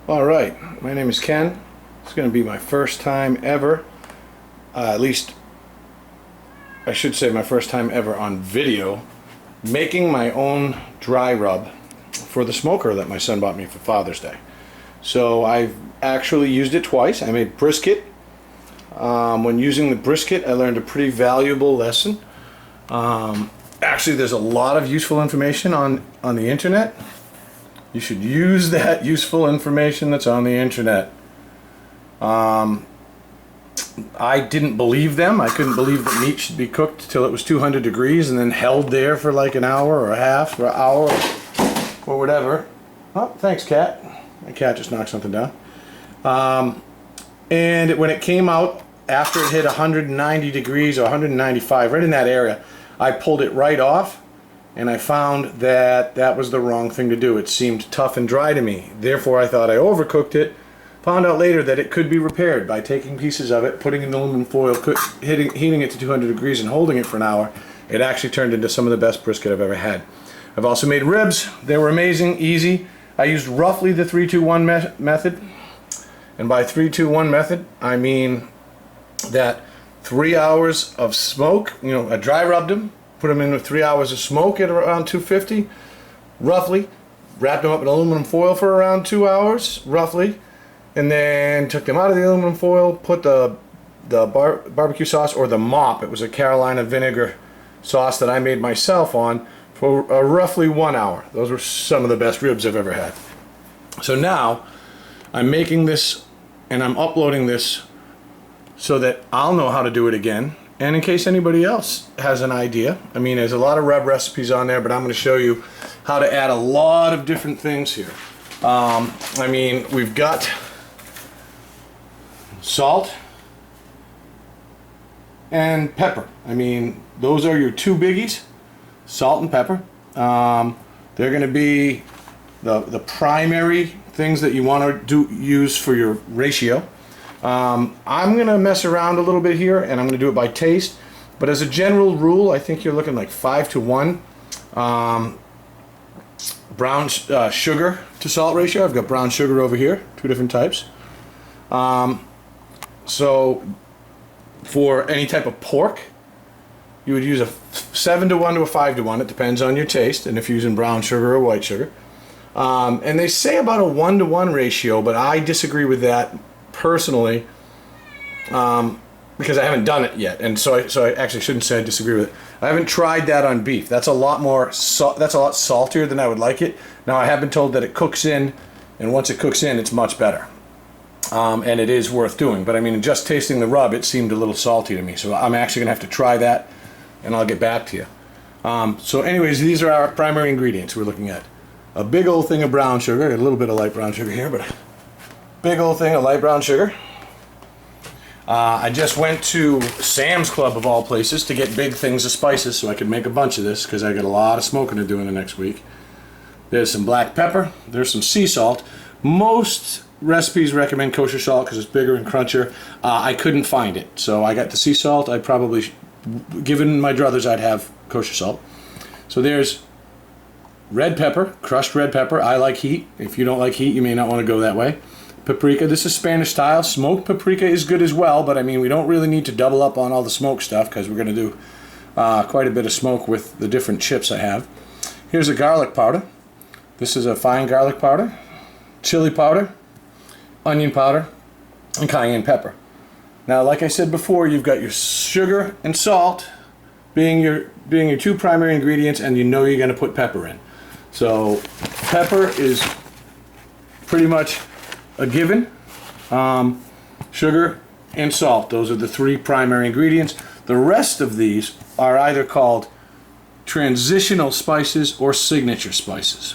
Alright, my name is Ken. It's going to be my first time ever, at least I should say my first time ever on video, making my own dry rub for the smoker that my son bought me for Father's Day. So I've actually used it twice. I made brisket. When using the brisket, I learned a pretty valuable lesson. Actually, there's a lot of useful information on the internet. You should use that useful information that's on the internet. I didn't believe them. I couldn't believe that meat should be cooked till it was 200 degrees and then held there for like an hour or a half or an hour or whatever. Oh, thanks, cat. My cat just knocked something down. When it came out, after it hit 190 degrees or 195, right in that area, I pulled it right off, and I found that that was the wrong thing to do. It seemed tough and dry to me. Therefore, I thought I overcooked it. Found out later that it could be repaired by taking pieces of it, putting it in aluminum foil, heating it to 200 degrees and holding it for an hour. It actually turned into some of the best brisket I've ever had. I've also made ribs. They were amazing, easy. I used roughly the 3-2-1 method. And by 3-2-1 method, I mean that 3 hours of smoke, I dry rubbed them, put them in with 3 hours of smoke at around 250, roughly, wrapped them up in aluminum foil for around 2 hours, roughly, and then took them out of the aluminum foil, put the barbecue sauce, or the mop, it was a Carolina vinegar sauce that I made myself on, for roughly 1 hour. Those were some of the best ribs I've ever had. So now, I'm making this and I'm uploading this so that I'll know how to do it again, and in case anybody else has an idea. I mean, there's a lot of rub recipes on there, but I'm going to show you how to add a lot of different things here. I mean, we've got salt and pepper. I mean, those are your two biggies, salt and pepper. They're going to be the primary things that you want to use for your ratio. I'm going to mess around a little bit here, and I'm going to do it by taste, but as a general rule, I think you're looking like 5-to-1 brown sugar to salt ratio. I've got brown sugar over here, 2 different types. So for any type of pork, you would use a 7-to-1 to a 5-to-1. It depends on your taste, and if you're using brown sugar or white sugar. And they say about a 1-to-1 ratio, but I disagree with that personally, because I haven't done it yet, and so I actually shouldn't say I disagree with it. I haven't tried that on beef. That's a lot more that's a lot saltier than I would like it. Now, I have been told that it cooks in, and once it cooks in, it's much better, and it is worth doing. But I mean, just tasting the rub, it seemed a little salty to me, so I'm actually gonna have to try that, and I'll get back to you. So anyways, these are our primary ingredients we're looking at. A big old thing of brown sugar, a little bit of light brown sugar here, but big old thing of light brown sugar. I just went to Sam's Club of all places to get big things of spices so I could make a bunch of this, because I got a lot of smoking to do in the next week. There's some black pepper, there's some sea salt. Most recipes recommend kosher salt because it's bigger and crunchier. I couldn't find it, so I got the sea salt. I probably, given my druthers, I'd have kosher salt. So there's red pepper, crushed red pepper. I like heat. If you don't like heat, you may not want to go that way. Paprika, this is Spanish style. Smoked paprika is good as well, but I mean, we don't really need to double up on all the smoke stuff because we're going to do quite a bit of smoke with the different chips I have. Here's a garlic powder. This is a fine garlic powder, chili powder, onion powder, and cayenne pepper. Now, like I said before, you've got your sugar and salt being your two primary ingredients, and you know you're going to put pepper in. So pepper is pretty much a given. Sugar and salt, those are the three primary ingredients. The rest of these are either called transitional spices or signature spices.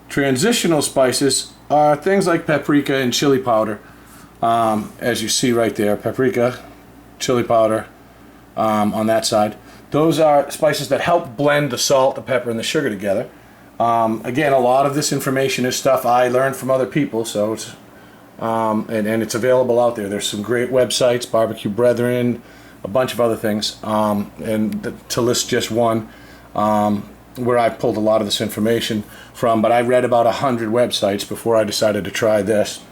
Transitional spices are things like paprika and chili powder, as you see right there, paprika, chili powder on that side. Those are spices that help blend the salt, the pepper, and the sugar together. Again, a lot of this information is stuff I learned from other people, so it's, and it's available out there. There's some great websites, Barbecue Brethren, a bunch of other things, and to list just one, where I pulled a lot of this information from, but I read about 100 websites before I decided to try this.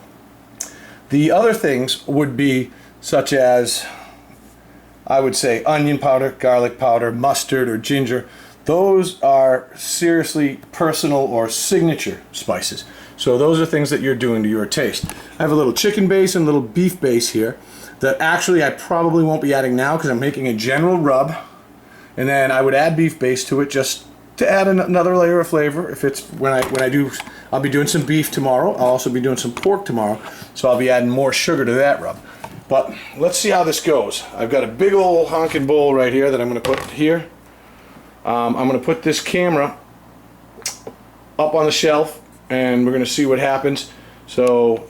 The other things would be such as, I would say, onion powder, garlic powder, mustard, or ginger. Those are seriously personal or signature spices. So those are things that you're doing to your taste. I have a little chicken base and a little beef base here that actually I probably won't be adding now because I'm making a general rub, and then I would add beef base to it just to add another layer of flavor. If it's when I do, I'll be doing some beef tomorrow. I'll also be doing some pork tomorrow, so I'll be adding more sugar to that rub. But let's see how this goes. I've got a big old honking bowl right here that I'm going to put here. I'm going to put this camera up on the shelf, and we're going to see what happens. So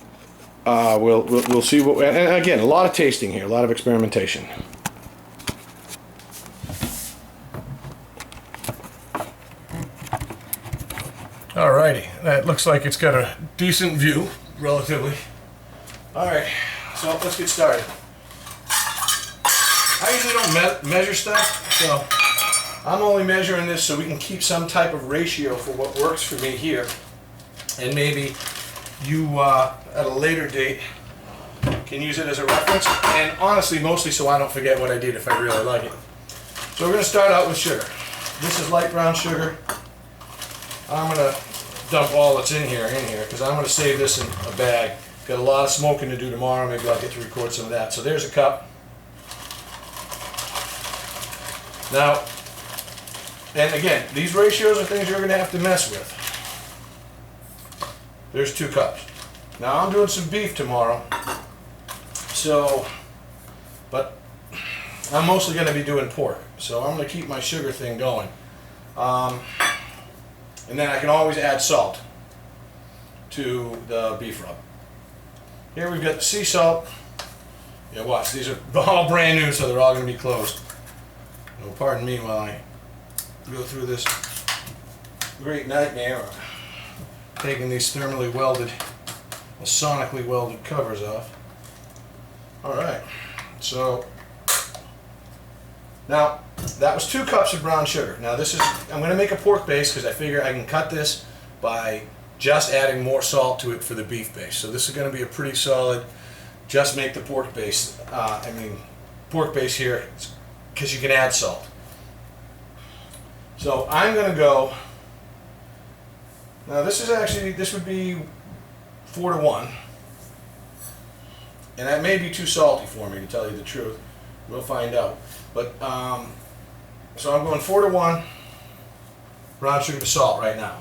we'll see what. And again, a lot of tasting here, a lot of experimentation. Alrighty, that looks like it's got a decent view, relatively. Alright, so let's get started. I usually don't measure stuff, so I'm only measuring this so we can keep some type of ratio for what works for me here. And maybe you, at a later date, can use it as a reference. And honestly, mostly so I don't forget what I did if I really like it. So we're going to start out with sugar. This is light brown sugar. I'm going to dump all that's in here because I'm going to save this in a bag. Got a lot of smoking to do tomorrow. Maybe I'll get to record some of that. So there's a cup. Now, and again, these ratios are things you're going to have to mess with. There's 2 cups. Now I'm doing some beef tomorrow. So, but I'm mostly going to be doing pork. So I'm going to keep my sugar thing going. And then I can always add salt to the beef rub. Here we've got the sea salt. Yeah, watch, these are all brand new, so they're all going to be closed. No, pardon me while I go through this great nightmare of taking these thermally welded, sonically welded covers off. Alright, so now that was 2 cups of brown sugar. Now this is, I'm going to make a pork base because I figure I can cut this by just adding more salt to it for the beef base. So this is going to be a pretty solid, just make the pork base, pork base here, because you can add salt. So I'm going to go, now this is actually, this would be 4-to-1. And that may be too salty for me, to tell you the truth. We'll find out. But, so I'm going 4-to-1 brown sugar to salt right now.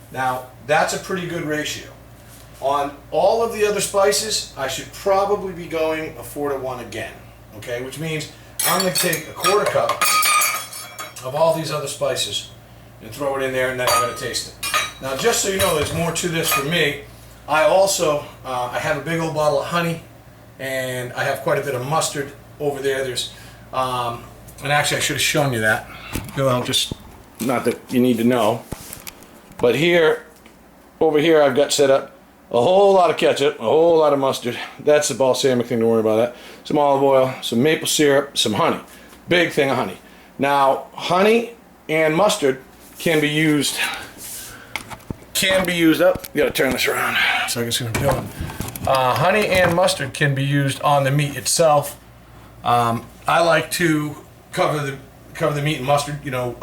Now, that's a pretty good ratio. On all of the other spices, I should probably be going a 4-to-1 again. Okay, which means I'm going to take a 1/4 cup of all these other spices and throw it in there, and then I'm going to taste it. Now, just so you know, there's more to this for me. I also, I have a big old bottle of honey, and I have quite a bit of mustard over there. There's, and actually I should have shown you that. Well, just, not that you need to know. But here, over here I've got set up a whole lot of ketchup, a whole lot of mustard. That's the balsamic thing, don't worry about that. Some olive oil, some maple syrup, some honey. Big thing of honey. Now, honey and mustard can be used, oh, you gotta turn this around so I can see what I'm doing. Honey and mustard can be used on the meat itself. I like to cover the meat in mustard, you know,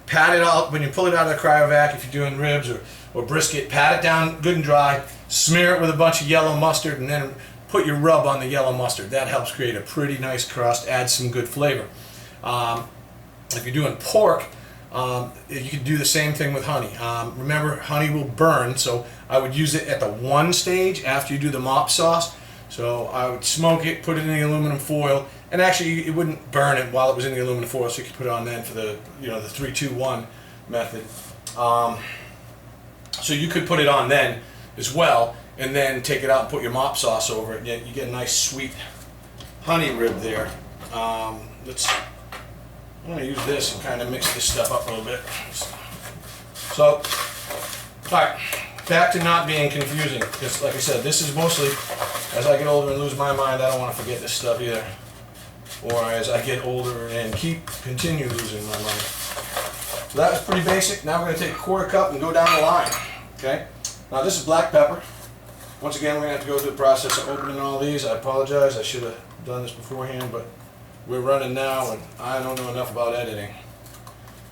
pat it out, when you pull it out of the cryovac, if you're doing ribs or brisket, pat it down good and dry, smear it with a bunch of yellow mustard, and then put your rub on the yellow mustard. That helps create a pretty nice crust, adds some good flavor. If you're doing pork, you can do the same thing with honey. Remember, honey will burn, so I would use it at the 1 stage after you do the mop sauce. So I would smoke it, put it in the aluminum foil, and actually it wouldn't burn it while it was in the aluminum foil, so you could put it on then for the, you know, the 3-2-1 method. So you could put it on then as well, and then take it out and put your mop sauce over it. You get a nice sweet honey rib there. I'm going to use this and kind of mix this stuff up a little bit. So, alright, back to not being confusing, because like I said, this is mostly, as I get older and lose my mind, I don't want to forget this stuff either. Or as I get older and continue losing my mind. So that was pretty basic. Now we're going to take a quarter cup and go down the line. Okay. Now this is black pepper. Once again, we're going to have to go through the process of opening all these. I apologize. I should have done this beforehand, but we're running now, and I don't know enough about editing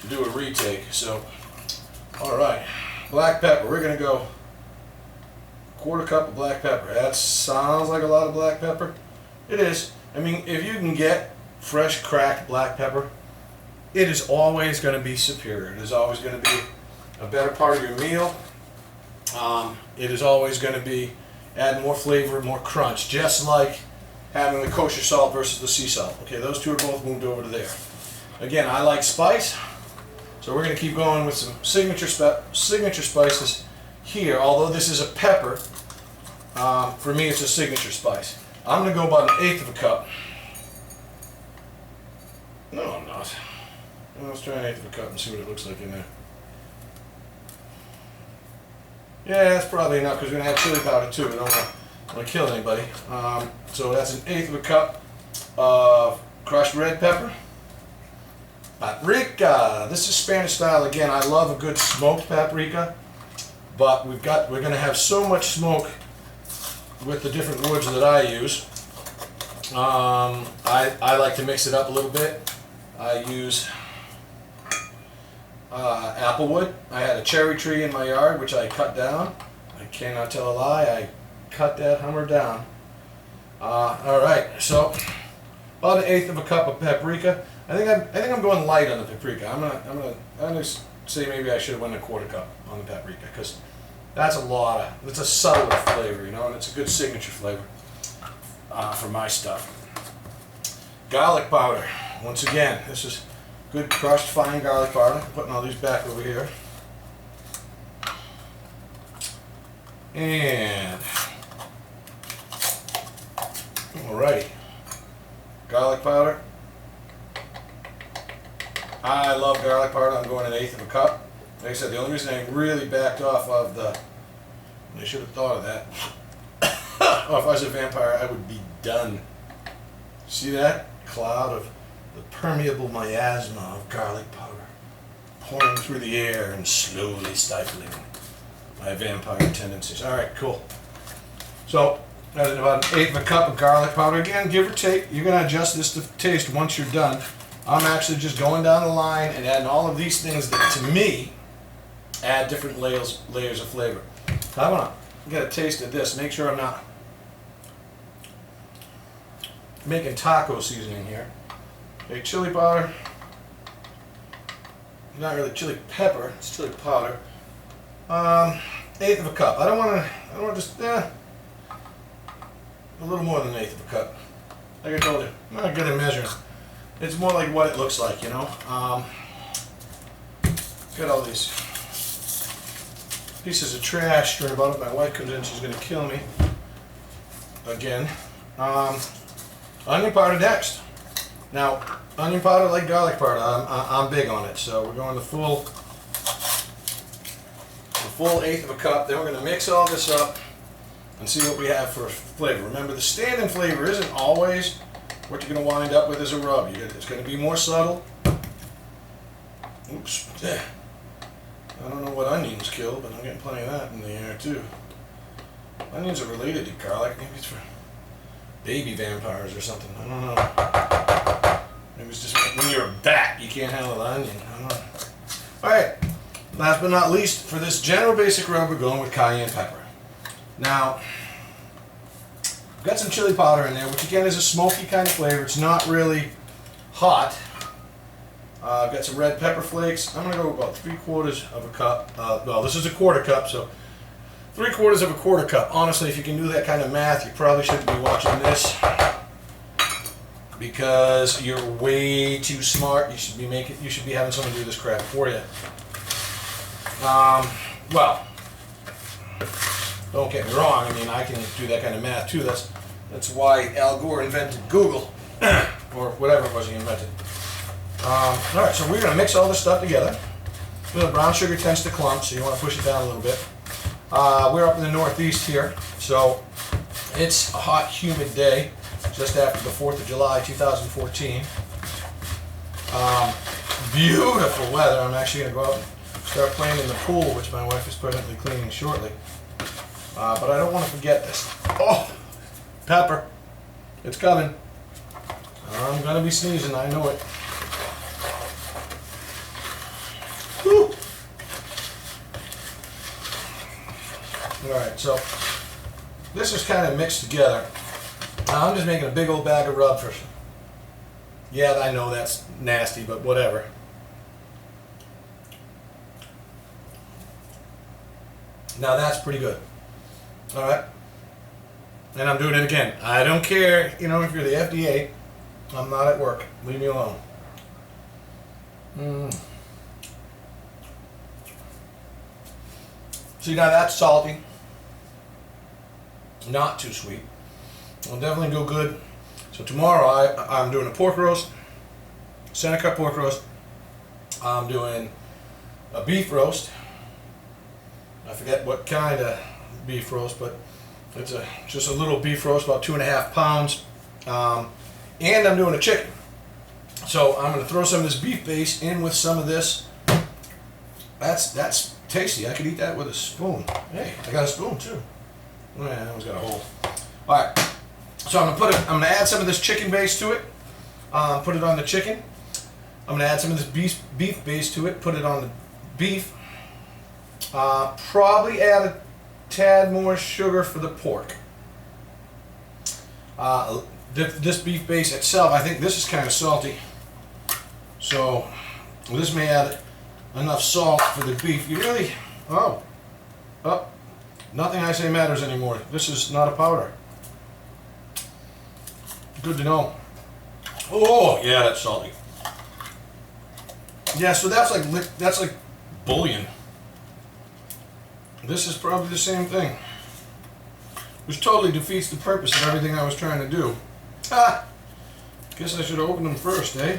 to do a retake. So, all right, black pepper. We're going to go quarter cup of black pepper. That sounds like a lot of black pepper. It is. I mean, if you can get fresh cracked black pepper, it is always going to be superior. It is always going to be a better part of your meal. It is always going to be add more flavor, more crunch, just like having the kosher salt versus the sea salt. Okay, those two are both moved over to there. Again, I like spice, so we're going to keep going with some signature spices here. Although this is a pepper, for me it's a signature spice. I'm going to go about 1/8 of a cup. No, I'm not. Let's try 1/8 of a cup and see what it looks like in there. Yeah, that's probably enough because we're going to have chili powder too. We don't want to kill anybody. So that's 1/8 of a cup of crushed red pepper. Paprika. This is Spanish style again. I love a good smoked paprika, but we're going to have so much smoke with the different woods that I use. I like to mix it up a little bit. I use applewood. I had a cherry tree in my yard which I cut down. I cannot tell a lie. I cut that hummer down. All right, so about 1/8 of a cup of paprika. I think I'm going light on the paprika. I'm gonna say maybe I should have went a quarter cup on the paprika because that's it's a subtle flavor, you know, and it's a good signature flavor for my stuff. Garlic powder. Once again, this is good crushed fine garlic powder. I'm putting all these back over here. And alrighty, garlic powder. I love garlic powder. I'm going 1/8 of a cup. Like I said, the only reason I really backed off of I should have thought of that. Oh, if I was a vampire, I would be done. See that cloud of the permeable miasma of garlic powder pouring through the air and slowly stifling my vampire tendencies. All right, cool. So that's about 1/8 of a cup of garlic powder. Again, give or take. You're going to adjust this to taste once you're done. I'm actually just going down the line and adding all of these things that, to me, add different layers of flavor. I want to get a taste of this. Make sure I'm not making taco seasoning here. Okay, chili powder. Not really chili pepper. It's chili powder. 1/8 of a cup. I don't want to just a little more than 1/8 of a cup. Like I told you, I'm not good at measuring. It's more like what it looks like, you know. Got all these pieces of trash strewn about it. My wife comes in, she's going to kill me again. Onion powder next. Now, onion powder, like garlic powder, I'm big on it. So we're going the full 1/8 of a cup. Then we're going to mix all this up and see what we have for flavor. Remember, the stand-in flavor isn't always what you're going to wind up with as a rub. It's going to be more subtle. Oops. I don't know what onions kill, but I'm getting plenty of that in the air too. Onions are related to garlic. Maybe it's for baby vampires or something. I don't know. Maybe it's just when you're a bat, you can't handle an onion. I don't know. Alright, last but not least, for this general basic rub, we're going with cayenne pepper. Now, I've got some chili powder in there, which again is a smoky kind of flavor. It's not really hot. I've got some red pepper flakes. I'm going to go about 3/4 of a cup. Well, this is a quarter cup, so 3/4 of a quarter cup. Honestly, if you can do that kind of math, you probably shouldn't be watching this because you're way too smart. You should be having someone do this crap for you. Well, don't get me wrong. I mean, I can do that kind of math too. That's why Al Gore invented Google or whatever it was he invented. Alright, so we're going to mix all this stuff together. The brown sugar tends to clump, so you want to push it down a little bit. We're up in the Northeast here, so it's a hot, humid day, just after the 4th of July, 2014. beautiful weather. I'm actually going to go out and start playing in the pool, which my wife is presently cleaning shortly. But I don't want to forget this. Oh, pepper. It's coming. I'm going to be sneezing, I know it. Whew. Alright, so this is kind of mixed together. Now I'm just making a big old bag of rub for some. Yeah, I know that's nasty, but whatever. Now that's pretty good. Alright? And I'm doing it again. I don't care, you know, if you're the FDA. I'm not at work. Leave me alone. See, now that's salty. Not too sweet. It'll definitely go good. So tomorrow I'm doing a pork roast, center cut pork roast. I'm doing a beef roast. I forget what kind of beef roast, but it's just a little beef roast, about 2.5 pounds. And I'm doing a chicken. So I'm going to throw some of this beef base in with some of this. That's tasty. I could eat that with a spoon. Hey, I got a spoon too. Oh, yeah, that one's got a hole. All right. So I'm going to add some of this chicken base to it. Put it on the chicken. I'm going to add some of this beef base to it. Put it on the beef. Probably add a tad more sugar for the pork. This beef base itself, I think this is kind of salty. So this may add enough salt for the beef. You really, nothing I say matters anymore. This is not a powder. Good to know. Oh yeah, that's salty. Yeah, so that's like bouillon. This is probably the same thing, which totally defeats the purpose of everything I was trying to do. Guess I should have opened them first, eh?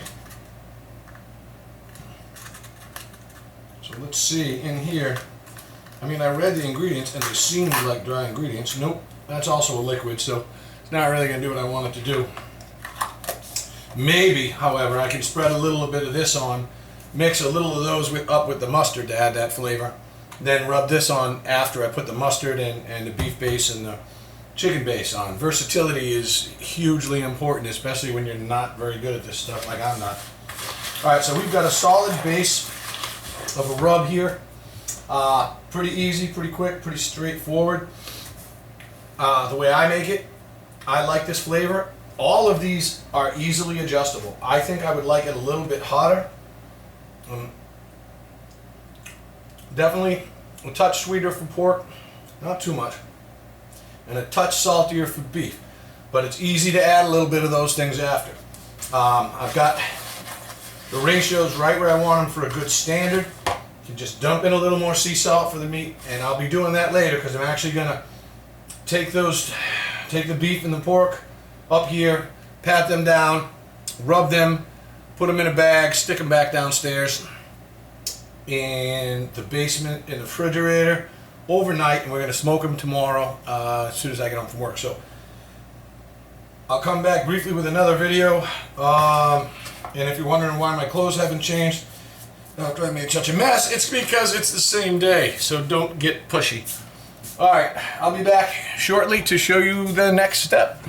So let's see in here. I mean, I read the ingredients and they seemed like dry ingredients. Nope, that's also a liquid, so it's not really going to do what I want it to do. Maybe, however, I can spread a little bit of this on, mix a little of those up with the mustard to add that flavor, then rub this on after I put the mustard and the beef base and the chicken base on. Versatility is hugely important, especially when you're not very good at this stuff like I'm not. Alright, so we've got a solid base of a rub here. Pretty easy, pretty quick, pretty straightforward. The way I make it, I like this flavor. All of these are easily adjustable. I think I would like it a little bit hotter. Definitely a touch sweeter for pork, not too much, and a touch saltier for beef. But it's easy to add a little bit of those things after. I've got the ratios right where I want them for a good standard. You can just dump in a little more sea salt for the meat, and I'll be doing that later because I'm actually gonna take the beef and the pork up here, pat them down, rub them, put them in a bag, stick them back downstairs in the basement in the refrigerator overnight, and we're going to smoke them tomorrow as soon as I get home from work. So I'll come back briefly with another video, and if you're wondering why my clothes haven't changed after I made such a mess, it's because it's the same day, so don't get pushy. Alright, I'll be back shortly to show you the next step.